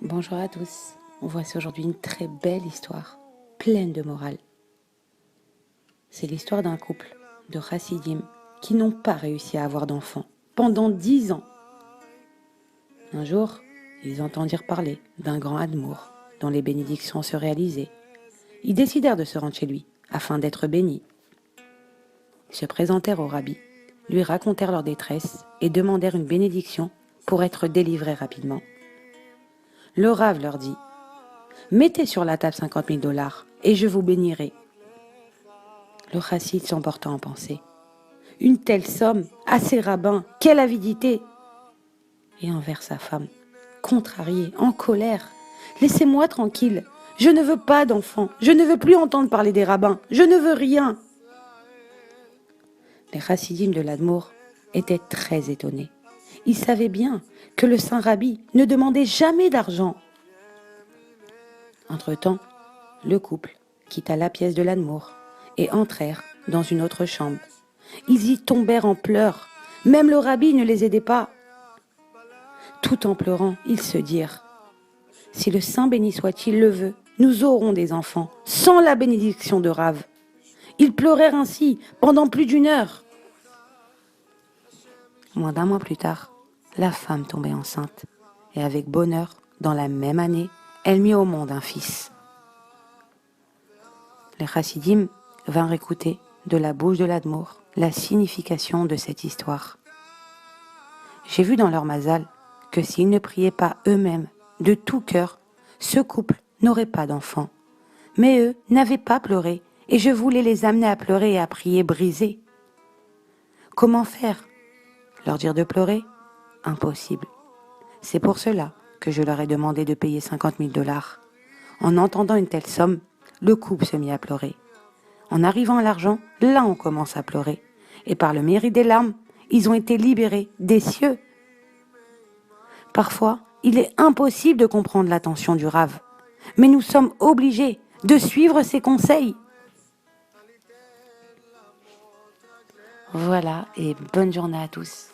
Bonjour à tous, voici aujourd'hui une très belle histoire, pleine de morale. C'est l'histoire d'un couple de chassidim qui n'ont pas réussi à avoir d'enfants pendant 10 ans. Un jour, ils entendirent parler d'un grand admour dont les bénédictions se réalisaient. Ils décidèrent de se rendre chez lui afin d'être bénis. Ils se présentèrent au rabbi, lui racontèrent leur détresse et demandèrent une bénédiction pour être délivrés rapidement. Le Rav leur dit: « Mettez sur la table 50 000 $ et je vous bénirai. » Le chassid s'emporta en pensée. Une telle somme, à ces rabbins, quelle avidité! Et envers sa femme, contrarié, en colère: « Laissez-moi tranquille, je ne veux pas d'enfant, je ne veux plus entendre parler des rabbins, je ne veux rien. » Les chassidim de l'Admour étaient très étonnés. Ils savaient bien que le saint rabbi ne demandait jamais d'argent. Entre-temps, le couple quitta la pièce de l'Admour et entrèrent dans une autre chambre. Ils y tombèrent en pleurs. Même le rabbi ne les aidait pas. Tout en pleurant, ils se dirent: « Si le Saint béni soit-il le veut, nous aurons des enfants, sans la bénédiction de Rav. » Ils pleurèrent ainsi pendant plus d'1 heure. Moins d'1 mois plus tard, la femme tombait enceinte. Et avec bonheur, dans la même année, elle mit au monde un fils. Les chassidim vinrent écouter de la bouche de l'Admour la signification de cette histoire. J'ai vu dans leur mazal que s'ils ne priaient pas eux-mêmes de tout cœur, ce couple n'aurait pas d'enfants. Mais eux n'avaient pas pleuré et je voulais les amener à pleurer et à prier brisés. Comment faire? Leur dire de pleurer? Impossible. C'est pour cela que je leur ai demandé de payer 50 000 $. En entendant une telle somme, le couple se mit à pleurer. En arrivant à l'argent, là on commence à pleurer. Et par le mérite des larmes, ils ont été libérés des cieux. Parfois, il est impossible de comprendre l'attention du Rav. Mais nous sommes obligés de suivre ses conseils. Voilà, et bonne journée à tous.